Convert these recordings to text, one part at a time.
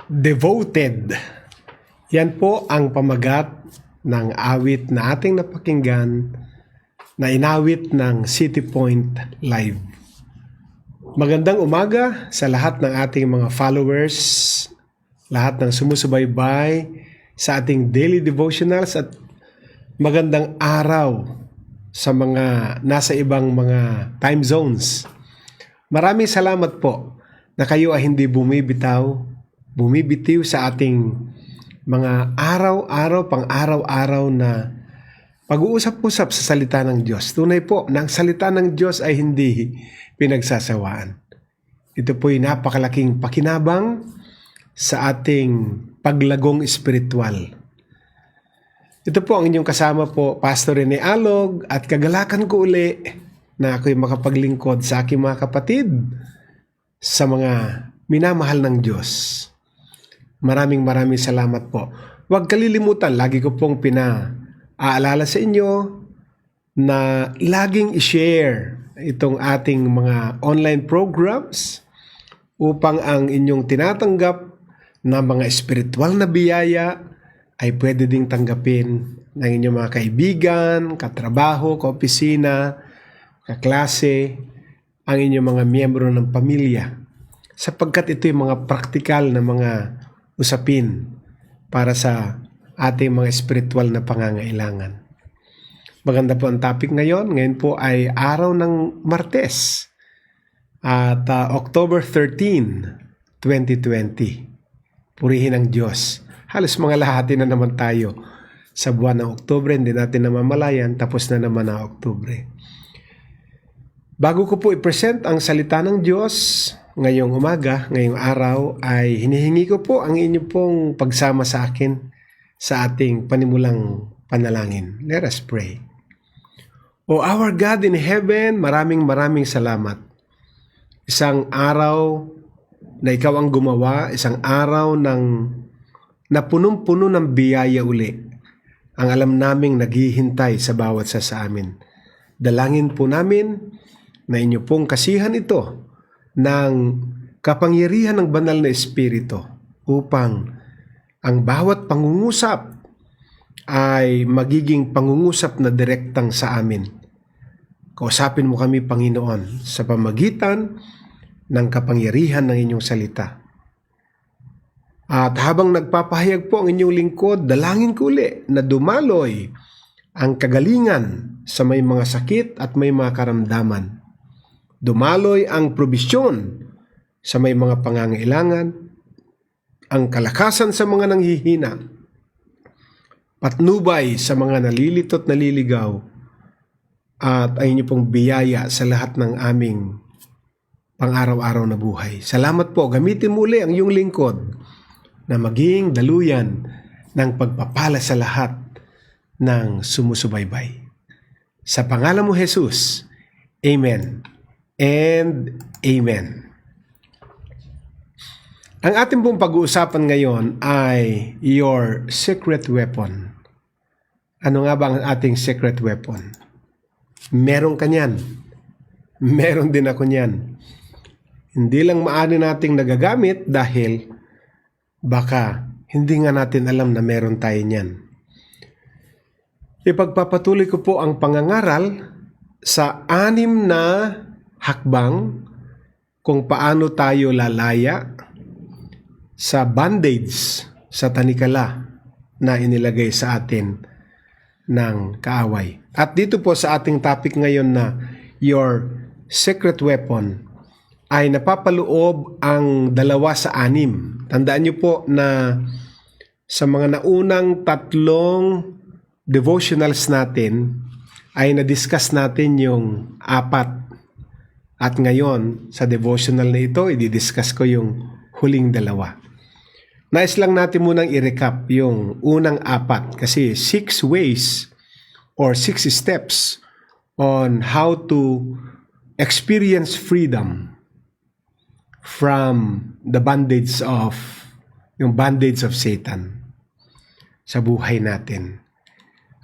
Devoted. Yan po ang pamagat ng awit na ating napakinggan na inawit ng City Point Live. Magandang umaga sa lahat ng ating mga followers, lahat ng sumusubaybay sa ating daily devotionals at magandang araw sa mga nasa ibang mga time zones. Maraming salamat po na kayo ay hindi bumibitiw sa ating mga araw-araw, pang-araw-araw na pag-uusap-usap sa salita ng Diyos. Tunay po na ang salita ng Diyos ay hindi pinagsasawaan. Ito po'y napakalaking pakinabang sa ating paglagong espiritual. Ito po ang inyong kasama po, Pastor Rene Alog, at kagalakan ko uli na ako'y makapaglingkod sa aking mga kapatid sa mga minamahal ng Diyos. Maraming salamat po. Huwag kalilimutan, lagi ko pong pinaalala sa inyo na laging i-share itong ating mga online programs upang ang inyong tinatanggap na mga espiritual na biyaya ay pwede ding tanggapin ng inyong mga kaibigan, katrabaho, kaopisina, kaklase, ang inyong mga miyembro ng pamilya. Sapagkat ito yung mga praktikal na mga usapin para sa ating mga espiritual na pangangailangan. Maganda po ang topic ngayon. Ngayon po ay araw ng Martes at October 13, 2020. Purihin ang Diyos. Halos mga lahati na naman tayo sa buwan ng Oktubre. Hindi natin namamalayan. Tapos na naman ang Oktubre. Bago ko po i-present ang salita ng Diyos ngayong umaga, ngayong araw, ay hinihingi ko po ang inyong pong pagsama sa akin sa ating panimulang panalangin. Let us pray. O our God in heaven, maraming salamat. Isang araw na ikaw ang gumawa, isang araw na punong-puno ng biyaya uli. Ang alam naming naghihintay sa bawat sa amin. Dalangin po namin na inyo pong kasihan ito ng kapangyarihan ng banal na Espiritu upang ang bawat pangungusap ay magiging pangungusap na direktang sa amin. Kausapin mo kami, Panginoon, sa pamagitan ng kapangyarihan ng inyong salita. At habang nagpapahayag po ang inyong lingkod, dalangin ko uli na dumaloy ang kagalingan sa may mga sakit at may mga karamdaman. Dumaloy ang probisyon sa may mga pangangailangan, ang kalakasan sa mga nanghihina, patnubay sa mga nalilito at naliligaw, at ay inyo pong biyaya sa lahat ng aming pang-araw-araw na buhay. Salamat po, gamitin muli ang iyong lingkod na maging daluyan ng pagpapala sa lahat ng sumusubaybay. Sa pangalan mo, Jesus, Amen and Amen. Ang ating pong pag-uusapan ngayon ay your secret weapon. Ano nga ba ang ating secret weapon? Meron ka niyan. Meron din ako niyan. Hindi lang maaari nating nagagamit dahil baka hindi nga natin alam na meron tayo niyan. Ipagpapatuloy ko po ang pangangaral sa 6 na hakbang kung paano tayo lalaya sa bondage, sa tanikala na inilagay sa atin ng kaaway. At dito po sa ating topic ngayon na your secret weapon ay napapaloob ang 2 sa 6. Tandaan niyo po na sa mga naunang 3 devotionals natin ay na-discuss natin yung 4. At ngayon, sa devotional na ito, i-discuss ko yung huling 2. Nais lang natin munang i-recap yung unang 4 kasi 6 ways or 6 steps on how to experience freedom from the bondage of Satan sa buhay natin.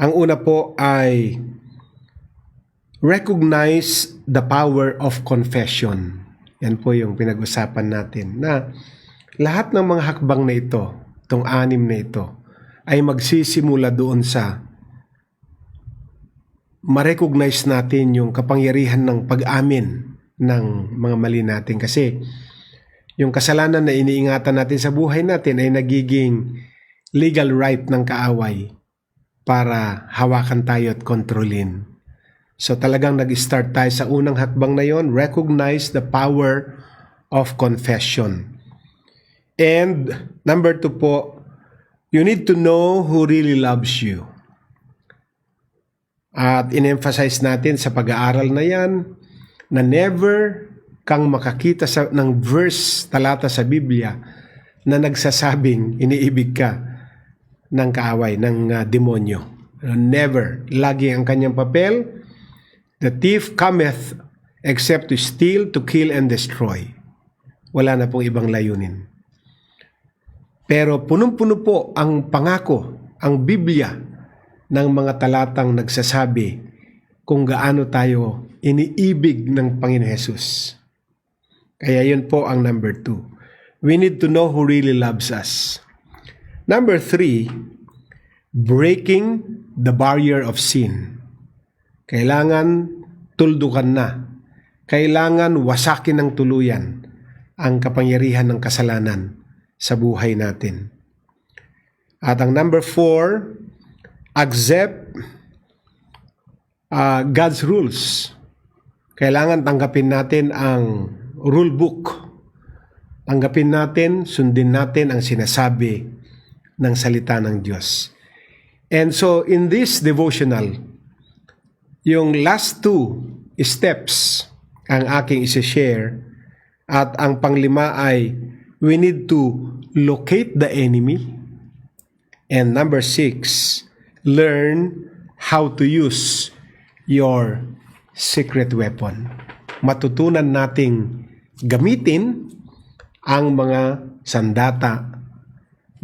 Ang una po ay recognize the power of confession. Yan po yung pinag-usapan natin na Lahat ng mga hakbang na ito, itong 6 na ito, ay magsisimula doon sa ma-recognize natin yung kapangyarihan ng pag-amin ng mga mali natin. Kasi yung kasalanan na iniingatan natin sa buhay natin ay nagiging legal right ng kaaway para hawakan tayo at kontrolin. So talagang nag-start tayo sa unang hakbang na yon, recognize the power of confession. And number 2 po, you need to know who really loves you. At in-emphasize natin sa pag-aaral na yan na never kang makakita ng verse, talata sa Biblia na nagsasabing iniibig ka ng kaaway, ng demonyo. Never. Lagi ang kanyang papel, the thief cometh except to steal, to kill, and destroy. Wala na pong ibang layunin. Pero punong-puno po ang pangako, ang Biblia, ng mga talatang nagsasabi kung gaano tayo iniibig ng Panginoon Hesus. Kaya yun po ang number 2. We need to know who really loves us. Number 3, breaking the barrier of sin. Kailangan tuldukan na. Kailangan wasakin ng tuluyan ang kapangyarihan ng kasalanan sa buhay natin. At ang number 4, accept God's rules. Kailangan tanggapin natin ang rule book. Tanggapin natin, sundin natin ang sinasabi ng salita ng Diyos. And so in this devotional, yung last 2 steps ang aking isi-share, at ang panglima ay we need to locate the enemy, and number 6, learn how to use your secret weapon. Matutunan nating gamitin ang mga sandata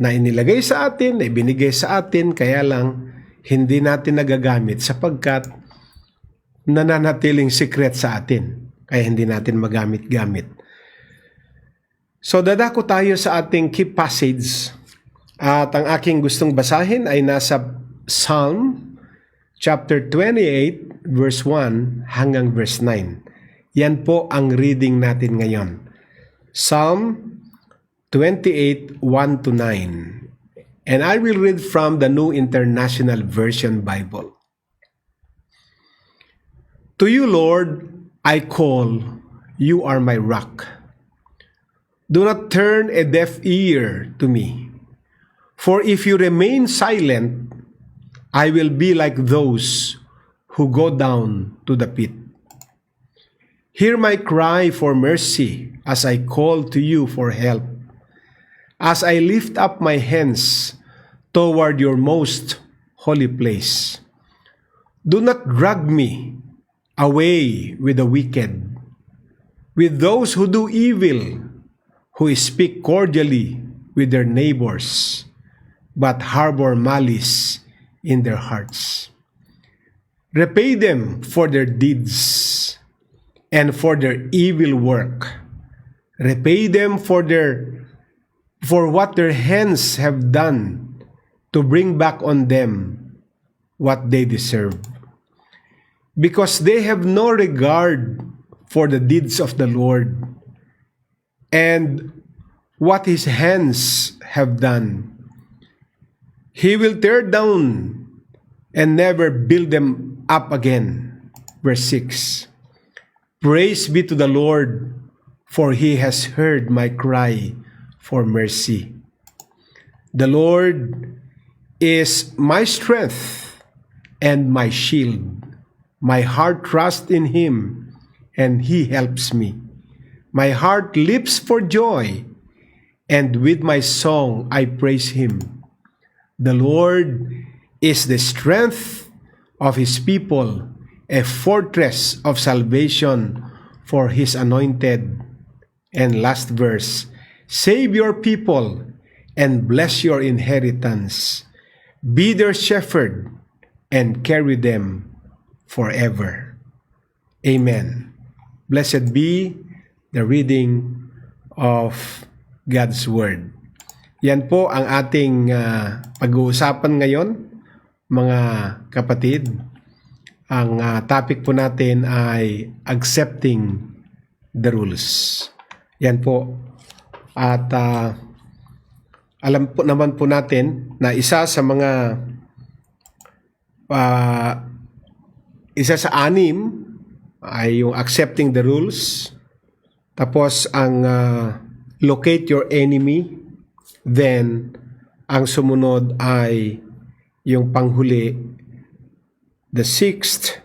na inilagay sa atin, na ibinigay sa atin, kaya lang hindi natin nagagamit sapagkat nananatiling secret sa atin, kaya hindi natin magamit-gamit. So dadako tayo sa ating key passage, at ang aking gustong basahin ay nasa Psalm chapter 28 verse 1 hanggang verse 9. Yan po ang reading natin ngayon. Psalm 28, 1 to 9. And I will read from the New International Version Bible. To you, Lord, I call, you are my rock. Do not turn a deaf ear to me. For if you remain silent, I will be like those who go down to the pit. Hear my cry for mercy as I call to you for help. As I lift up my hands toward your most holy place. Do not drag me away with the wicked, with those who do evil, who speak cordially with their neighbors, but harbor malice in their hearts. Repay them for their deeds and for their evil work. Repay them for what their hands have done, to bring back on them what they deserve. Because they have no regard for the deeds of the Lord and what his hands have done. He will tear down and never build them up again. Verse 6. Praise be to the Lord, for he has heard my cry for mercy. The Lord is my strength and my shield. My heart trusts in him, and he helps me. My heart leaps for joy, and with my song I praise him. The Lord is the strength of his people, a fortress of salvation for his anointed. And last verse, save your people and bless your inheritance. Be their shepherd and carry them forever. Amen. Blessed be the reading of God's Word. Yan po ang ating pag-uusapan ngayon, mga kapatid. Ang topic po natin ay accepting the rules. Yan po. At alam po naman po natin na isa sa 6 ay yung accepting the rules. Tapos ang locate your enemy. Then ang sumunod ay yung panghuli. The 6th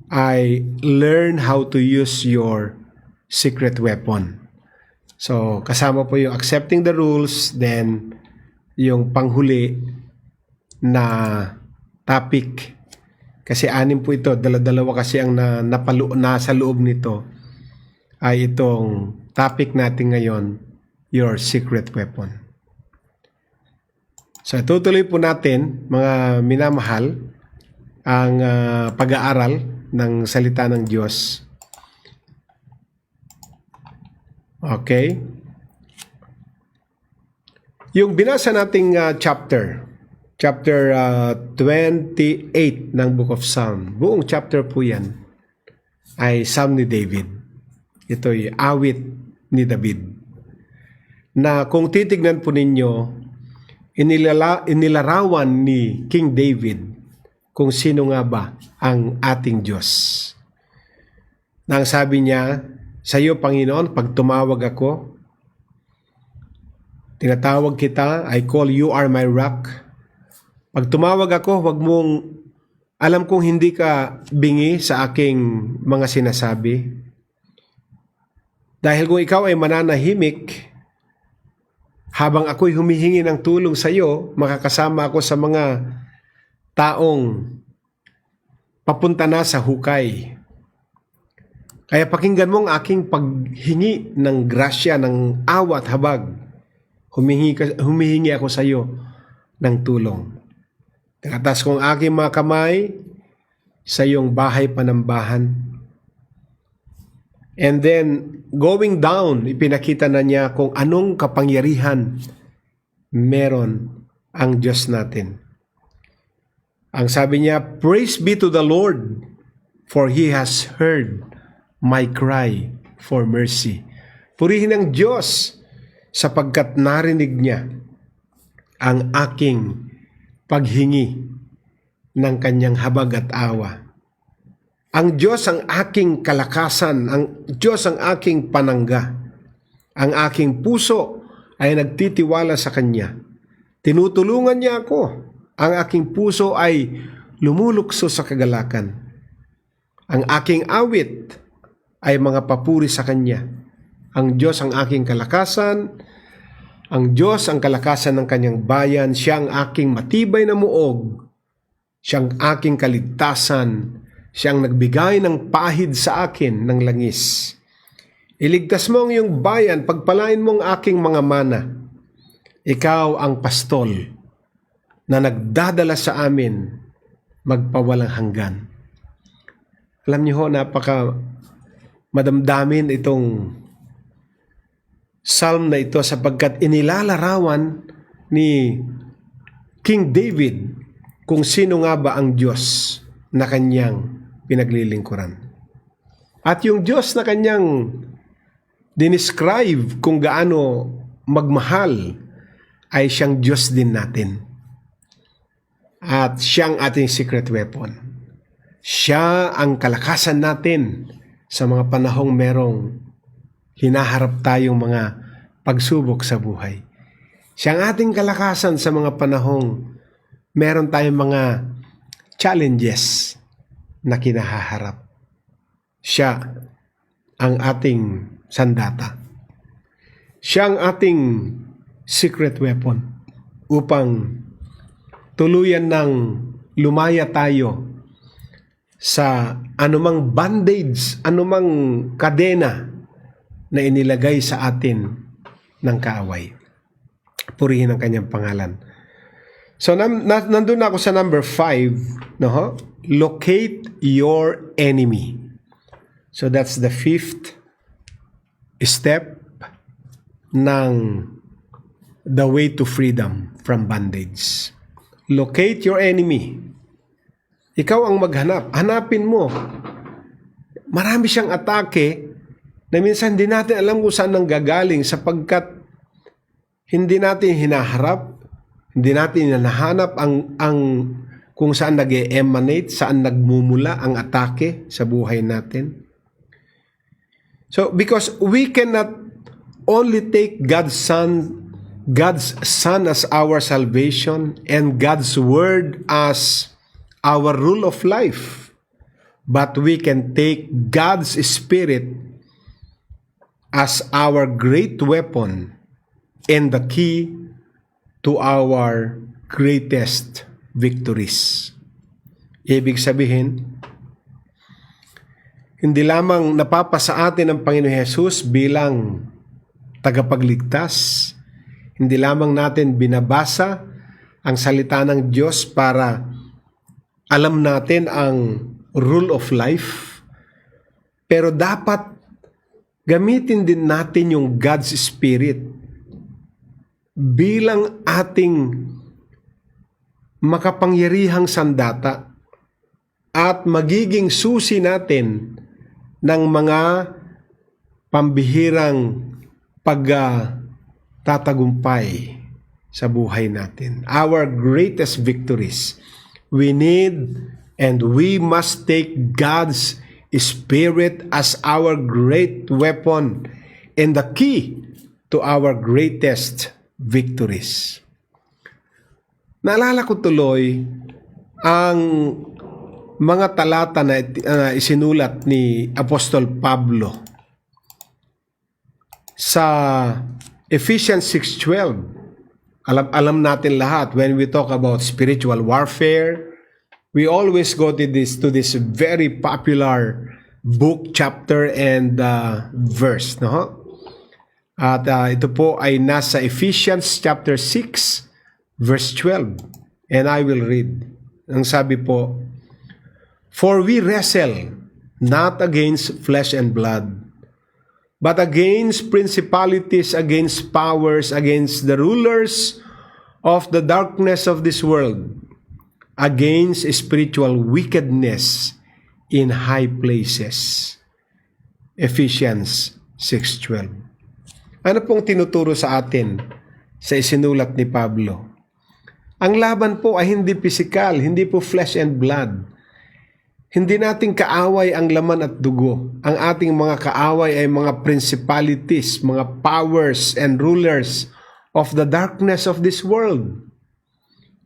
ay learn how to use your secret weapon. So kasama po yung accepting the rules, then yung panghuli na topic. Kasi 6 po ito, dalawa kasi ang nasa loob nito ay itong topic natin ngayon, your secret weapon. So tutuloy po natin, mga minamahal, ang pag-aaral ng salita ng Diyos. Okay? Yung binasa nating chapter 28 ng Book of Psalm, buong chapter po yan, ay Psalm ni David. Ito'y awit ni David. Na kung titignan po ninyo, inilarawan ni King David kung sino nga ba ang ating Diyos. Nang sabi niya, sa iyo, Panginoon, pag tumawag ako, tinatawag kita, I call you are my rock. Pag tumawag ako, wag mong, alam kong hindi ka bingi sa aking mga sinasabi. Dahil kung ikaw ay mananahimik, habang ako'y humihingi ng tulong sa iyo, makakasama ako sa mga taong papunta na sa hukay. Kaya pakinggan mo ang aking paghingi ng grasya, ng awa at habag. Humihingi ako sa iyo ng tulong. Tinatas ko ang aking mga kamay sa iyong bahay panambahan. And then, going down, ipinakita na niya kung anong kapangyarihan meron ang Diyos natin. Ang sabi niya, praise be to the Lord, for He has heard my cry for mercy. Purihin ang Diyos sapagkat narinig niya ang aking paghingi ng kanyang habag at awa. Ang Diyos ang aking kalakasan, ang Diyos ang aking panangga. Ang aking puso ay nagtitiwala sa Kanya. Tinutulungan niya ako. Ang aking puso ay lumulukso sa kagalakan. Ang aking awit ay mga papuri sa Kanya. Ang Diyos ang aking kalakasan. Ang Diyos ang kalakasan ng Kanyang bayan. Siya ang aking matibay na muog. Siya ang aking kaligtasan. Siyang nagbigay ng pahid sa akin ng langis. Iligtas mo ang iyong bayan, pagpalain mo ang aking mga mana. Ikaw ang pastol na nagdadala sa amin magpawalang hanggan. Alam niyo ho, napaka madamdamin itong psalm na ito sapagkat inilalarawan ni King David kung sino nga ba ang Diyos na kanyang pinaglilingkuran. At yung Diyos na kanyang dinescribe kung gaano magmahal ay siyang Diyos din natin. At siyang ating secret weapon. Siya ang kalakasan natin sa mga panahong merong hinaharap tayong mga pagsubok sa buhay. Siya ang ating kalakasan sa mga panahong meron tayong mga challenges na kinahaharap. Siya ang ating sandata. Siya ang ating secret weapon upang tuluyan ng lumaya tayo sa anumang bandage, anumang kadena na inilagay sa atin ng kaaway. Purihin ang kanyang pangalan. So nandun ako sa number 5, no? Locate your enemy. So that's the 5th step ng the way to freedom from bondage. Locate your enemy. Ikaw ang maghanap. Hanapin mo. Marami siyang atake na minsan hindi natin alam kung saan nanggagaling sapagkat hindi natin hinaharap, hindi natin hinahanap ang kung saan nag-emanate, saan nagmumula ang atake sa buhay natin. So, because we cannot only take God's Son as our salvation and God's Word as our rule of life, but we can take God's Spirit as our great weapon and the key to our greatest victories. Ibig sabihin, hindi lamang napapasa atin ang Panginoon Jesus bilang tagapagligtas, hindi lamang natin binabasa ang salita ng Diyos para alam natin ang rule of life, pero dapat gamitin din natin yung God's Spirit bilang ating makapangyarihang sandata at magiging susi natin ng mga pambihirang pagtatagumpay sa buhay natin. Our greatest victories. We need and we must take God's Spirit as our great weapon and the key to our greatest victories. Naalala ko tuloy ang mga talata na isinulat ni Apostol Pablo sa Ephesians 6:12. Alam natin lahat, when we talk about spiritual warfare, we always go to this very popular book, chapter, and verse. No? At ito po ay nasa Ephesians chapter 6, verse 12. And I will read. Ang sabi po, "For we wrestle not against flesh and blood, but against principalities, against powers, against the rulers of the darkness of this world, against spiritual wickedness in high places." Ephesians 6:12. Ano pong tinuturo sa atin sa isinulat ni Pablo? Ang laban po ay hindi pisikal, hindi po flesh and blood. Hindi nating kaaway ang laman at dugo. Ang ating mga kaaway ay mga principalities, mga powers and rulers of the darkness of this world.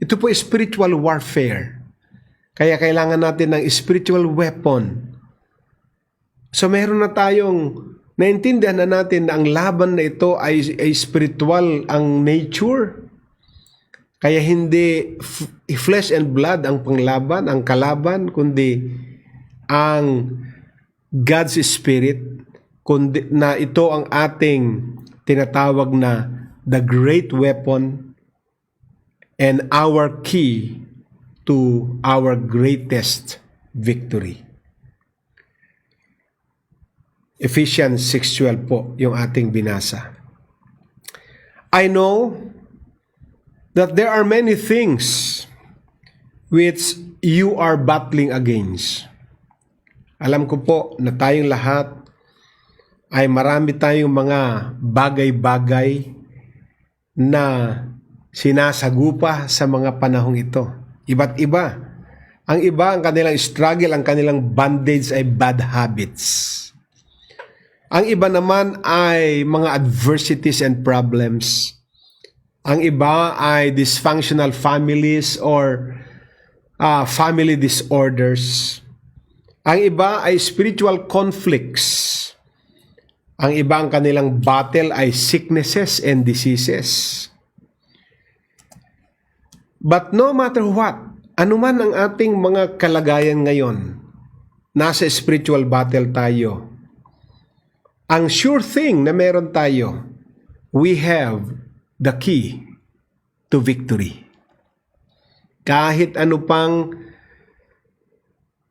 Ito po spiritual warfare. Kaya kailangan natin ng spiritual weapon. So meron na tayong naintindihan na natin na ang laban na ito ay spiritual ang nature. Kaya hindi flesh and blood ang panglaban, ang kalaban, kundi ang God's Spirit, kundi na ito ang ating tinatawag na the great weapon and our key to our greatest victory. Ephesians 6:12 po yung ating binasa. I know that there are many things which you are battling against. Alam ko po na tayong lahat ay marami tayong mga bagay-bagay na sinasagupa sa mga panahong ito. Iba't iba. Ang iba, ang kanilang struggle, ang kanilang bondage ay bad habits. Ang iba naman ay mga adversities and problems. Ang iba ay dysfunctional families or family disorders. Ang iba ay spiritual conflicts. Ang iba, ang kanilang battle ay sicknesses and diseases. But no matter what, anuman ang ating mga kalagayan ngayon, nasa spiritual battle tayo. Ang sure thing na meron tayo, we have the key to victory. Kahit ano pang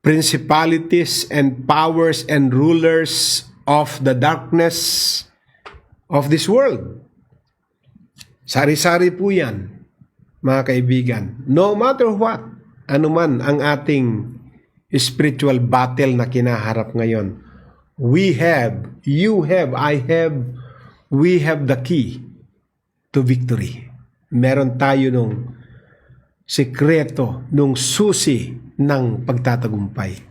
principalities and powers and rulers of the darkness of this world, Sari-sari po yan, mga kaibigan. No matter what, anuman ang ating spiritual battle na kinaharap ngayon, we have, you have, I have, we have the key to victory. Meron tayo nung sikreto, nung susi ng pagtatagumpay.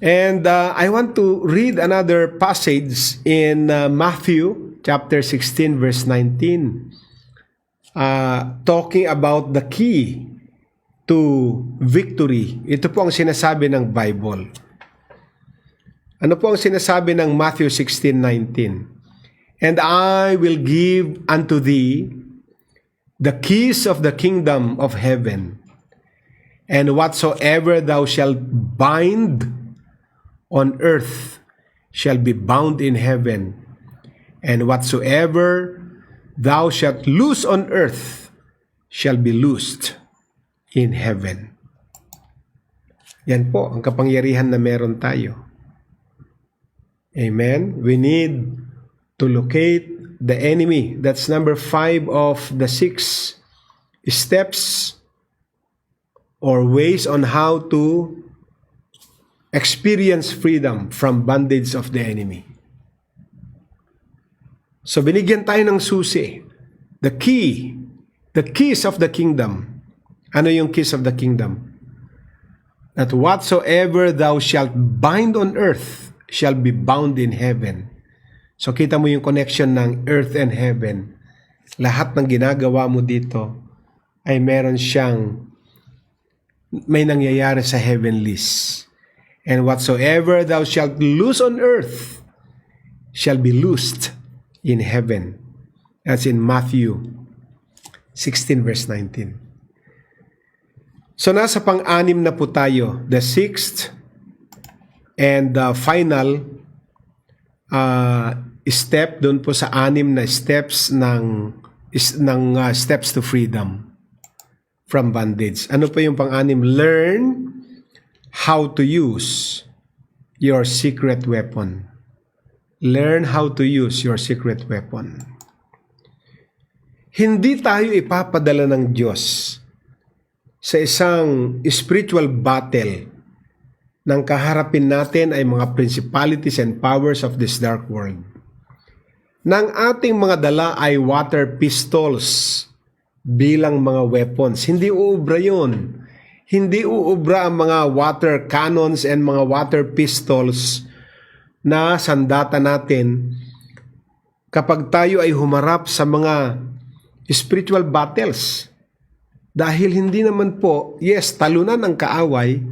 And I want to read another passage in Matthew chapter 16 verse 19, talking about the key to victory. Ito po ang sinasabi ng Bible. Ano po ang sinasabi ng Matthew 16:19? And I will give unto thee the keys of the kingdom of heaven, and whatsoever thou shalt bind on earth shall be bound in heaven, and whatsoever thou shalt loose on earth shall be loosed in heaven. Yan po ang kapangyarihan na meron tayo. Amen? We need to locate the enemy. That's number 5 of the 6 steps or ways on how to experience freedom from bondage of the enemy. So binigyan tayo ng susi. The keys of the kingdom. Ano yung keys of the kingdom? That whatsoever thou shalt bind on earth shall be bound in heaven. So kita mo yung connection ng earth and heaven. Lahat ng ginagawa mo dito ay meron siyang may nangyayari sa heavenlies. And whatsoever thou shalt loose on earth shall be loosed in heaven. That's in Matthew 16 verse 19. So nasa pang-anim na po tayo, the 6th and the final step doon po sa 6 na steps ng steps to freedom from bondage. Ano po yung pang-anim? Learn how to use your secret weapon. Learn how to use your secret weapon. Hindi tayo ipapadala ng Diyos sa isang spiritual battle nang kaharapin natin ay mga principalities and powers of this dark world. Nang ating mga dala ay water pistols bilang mga weapons. Hindi uubra yun. Hindi uubra ang mga water cannons and mga water pistols na sandata natin kapag tayo ay humarap sa mga spiritual battles. Dahil hindi naman po, yes, talunan ang kaaway,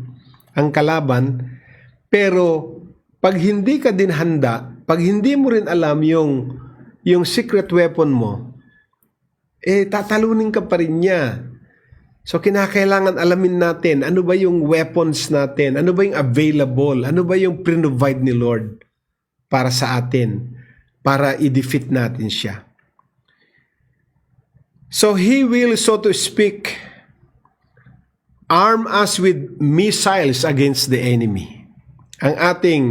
ang kalaban, pero pag hindi ka din handa, pag hindi mo rin alam yung secret weapon mo, tatalunin ka pa rin niya. So kinakailangan alamin natin, ano ba yung weapons natin, ano ba yung available, ano ba yung provide ni Lord para sa atin, para i-defeat natin siya. So He will, so to speak, arm us with missiles against the enemy. Ang ating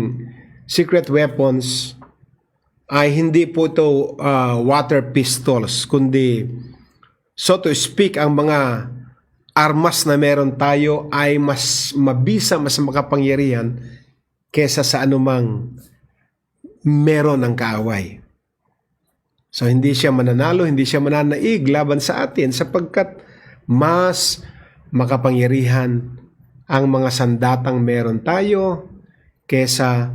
secret weapons ay hindi po ito water pistols, kundi, so to speak, ang mga armas na meron tayo ay mas mabisa, mas makapangyarihan kesa sa anumang meron ng kaaway. So hindi siya mananalo, hindi siya mananaig laban sa atin sapagkat mas makapangyarihan ang mga sandatang meron tayo kesa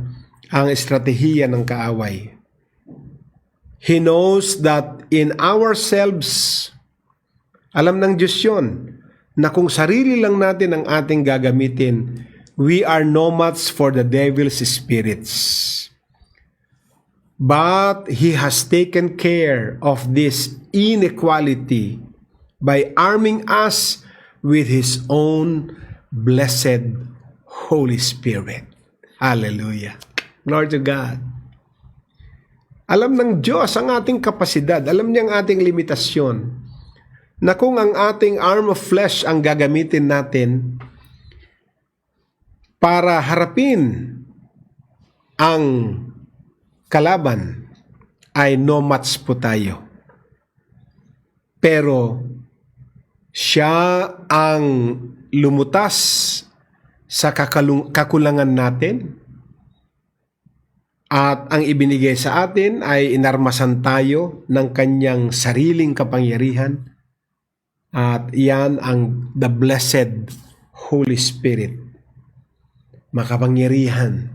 ang estratehiya ng kaaway. He knows that in ourselves, alam ng Diyos yun, na kung sarili lang natin ang ating gagamitin, we are no match for the devil's spirits. But He has taken care of this inequality by arming us with His own blessed Holy Spirit. Hallelujah. Glory to God. Alam ng Diyos ang ating kapasidad. Alam niya ang ating limitasyon. Na kung ang ating arm of flesh ang gagamitin natin para harapin ang kalaban, ay no match po tayo. Pero siya ang lumutas sa kakulangan natin at ang ibinigay sa atin ay inarmasan tayo ng kanyang sariling kapangyarihan at iyan ang the blessed Holy Spirit. Makapangyarihan.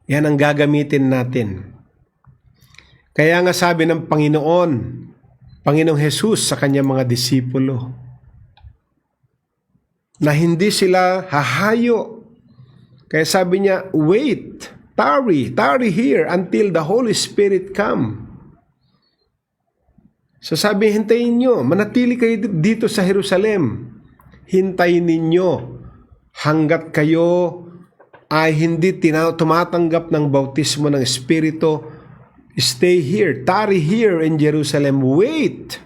Yan ang gagamitin natin. Kaya nga sabi ng Panginoong Jesus sa kanyang mga disipulo, na hindi sila hahayo. Kaya sabi niya, wait, tarry here until the Holy Spirit come. So sabi, hintayin nyo, manatili kayo dito sa Jerusalem. Hintayin ninyo hanggat kayo ay hindi tumatanggap ng bautismo ng Espiritu. Stay here, tarry here in Jerusalem, wait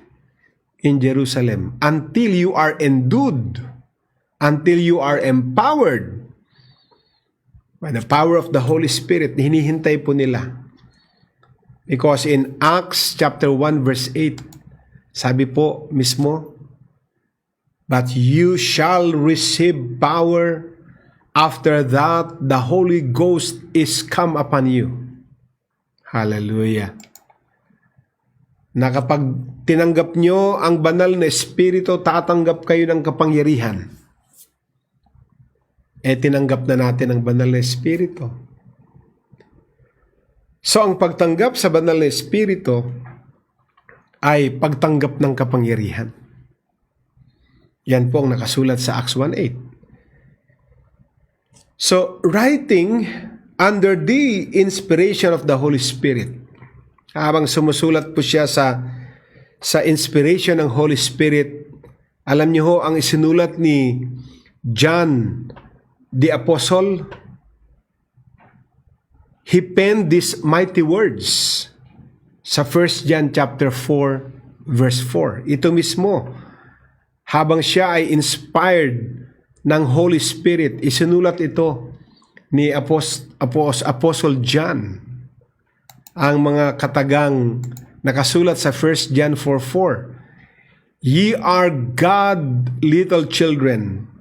in Jerusalem until you are endued, until you are empowered by the power of the Holy Spirit. Hinihintay po nila. Because in Acts chapter 1 verse 8, sabi po mismo, but you shall receive power after that the Holy Ghost is come upon you. Hallelujah. Na kapag tinanggap nyo ang banal na Espiritu, tatanggap kayo ng kapangyarihan. Tinanggap na natin ang banal na Espiritu. So, ang pagtanggap sa banal na Espiritu ay pagtanggap ng kapangyarihan. Yan po ang nakasulat sa Acts 1:8. So, writing under the inspiration of the Holy Spirit. Habang sumusulat po siya sa inspiration ng Holy Spirit, alam niyo ho, ang isinulat ni John the Apostle, he penned these mighty words sa 1 John chapter 4 verse 4. Ito mismo, habang siya ay inspired ng Holy Spirit, isinulat ito ni Apostle John. Ang mga katagang nakasulat sa 1 John 4:4. Ye are God little children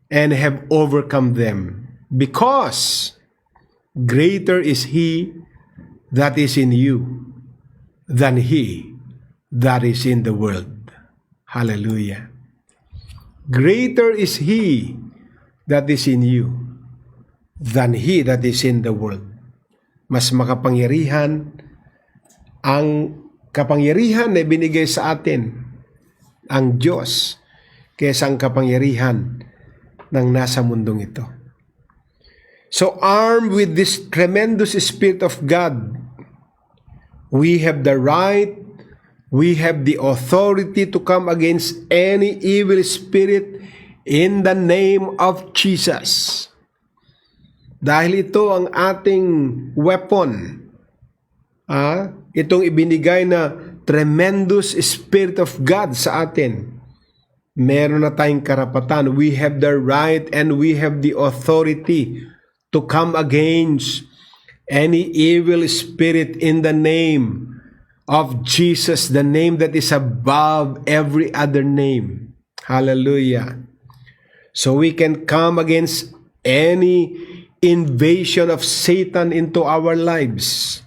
and have overcome them, because greater is he that is in you than he that is in the world. Hallelujah. Greater is he that is in you than he that is in the world. Mas makapangyarihan ang kapangyarihan na binigay sa atin ang Diyos kaysa ang kapangyarihan ng nasa mundong ito. So armed with this tremendous Spirit of God, we have the right, we have the authority to come against any evil spirit in the name of Jesus. Dahil ito ang ating weapon, itong ibinigay na tremendous Spirit of God sa atin. Meron na tayong karapatan. We have the right and we have the authority to come against any evil spirit in the name of Jesus, the name that is above every other name. Hallelujah. So we can come against any invasion of Satan into our lives.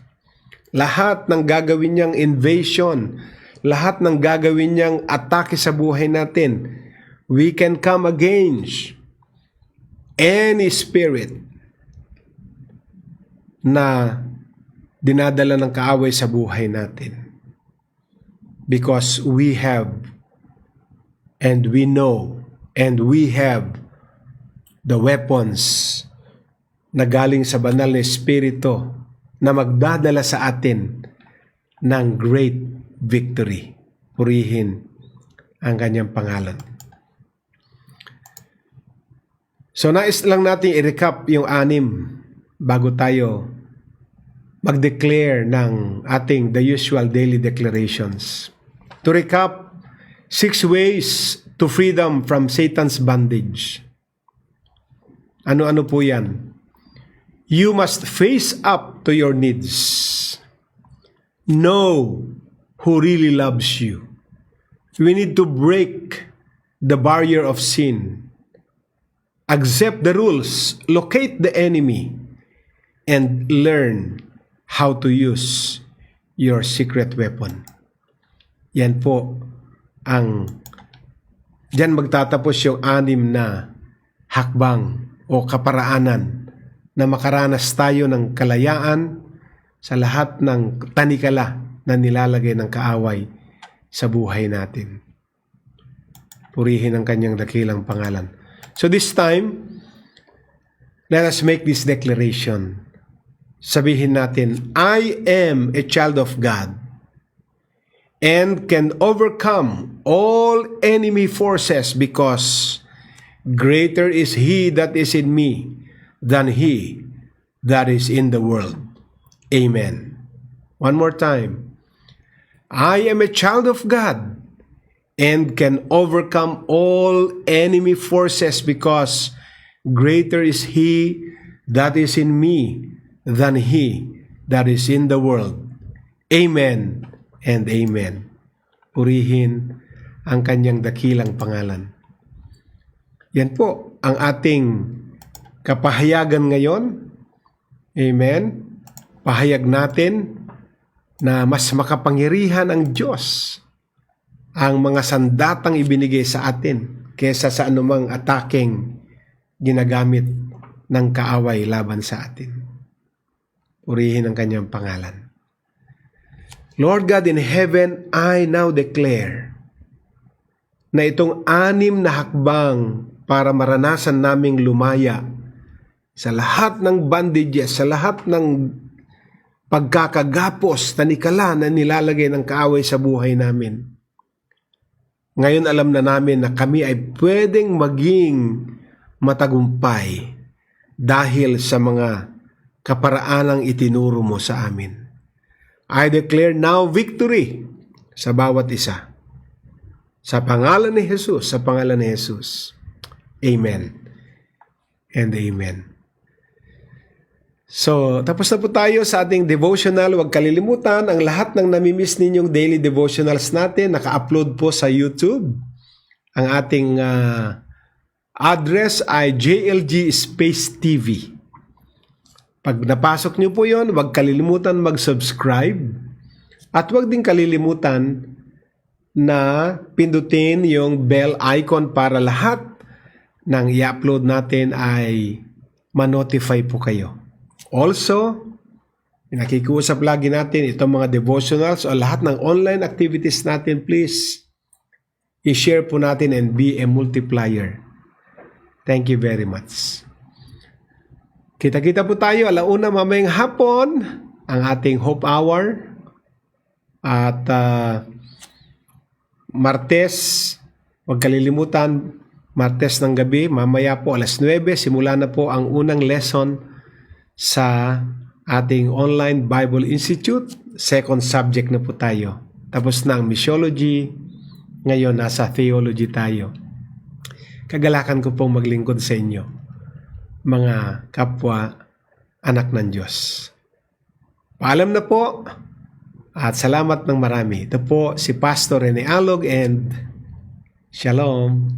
Lahat ng gagawin niyang invasion, lahat ng gagawin niyang atake sa buhay natin, we can come against any spirit na dinadala ng kaaway sa buhay natin. Because we have, and we know, and we have the weapons na galing sa banal na Espiritu na magdadala sa atin ng great victory. Purihin ang kanyang pangalan. So nais lang natin i-recap yung 6 bago tayo mag-declare ng ating the usual daily declarations. To recap, 6 ways to freedom from Satan's bondage. Ano-ano po yan? You must face up to your needs. know who really loves you. We need to break the barrier of sin, accept the rules, locate the enemy, and learn how to use your secret weapon. Yan po diyan magtatapos yung 6 na hakbang o kaparaanan na makaranas tayo ng kalayaan sa lahat ng tanikala na nilalagay ng kaaway sa buhay natin. Purihin ang kanyang dakilang pangalan. So this time, let us make this declaration. Sabihin natin, I am a child of God and can overcome all enemy forces because greater is He that is in me than he that is in the world. Amen. One more time. I am a child of God and can overcome all enemy forces because greater is He that is in me than he that is in the world. Amen and amen. Purihin ang kanyang dakilang pangalan. Yan po ang ating kapahayagan ngayon. Amen. Pahayag natin na mas makapangyarihan ang Diyos, ang mga sandatang ibinigay sa atin kesa sa anumang ataking ginagamit ng kaaway laban sa atin. Purihin ang kanyang pangalan. Lord God in heaven, I now declare na itong 6 na hakbang para maranasan naming lumaya sa lahat ng bandages, sa lahat ng pagkakagapos, tanikala na nilalagay ng kaaway sa buhay namin. Ngayon alam na namin na kami ay pwedeng maging matagumpay dahil sa mga kaparaanang itinuro mo sa amin. I declare now victory sa bawat isa. Sa pangalan ni Jesus, sa pangalan ni Jesus. Amen and amen. So, tapos na po tayo sa ating devotional. Huwag kalilimutan, ang lahat ng namimiss ninyong daily devotionals natin, naka-upload po sa YouTube. Ang ating address ay JLG Space TV. Pag napasok niyo po yon, huwag kalilimutan mag-subscribe at huwag din kalilimutan na pindutin yung bell icon para lahat ng i-upload natin ay ma-notify po kayo. Also, nakikiusap lagi natin itong mga devotionals o lahat ng online activities natin, please i-share po natin and be a multiplier. Thank you very much. Kita-kita po tayo 1:00 mamayang hapon ang ating Hope Hour at Martes, huwag kalilimutan, Martes ng gabi, mamaya po 9:00, simula na po ang unang lesson sa ating online Bible Institute. Second subject na po tayo. Tapos na ang missiology, ngayon nasa theology tayo. Kagalakan ko pong maglingkod sa inyo, mga kapwa anak ng Diyos. Paalam na po at salamat ng marami. Ito po si Pastor Rene Alog and Shalom.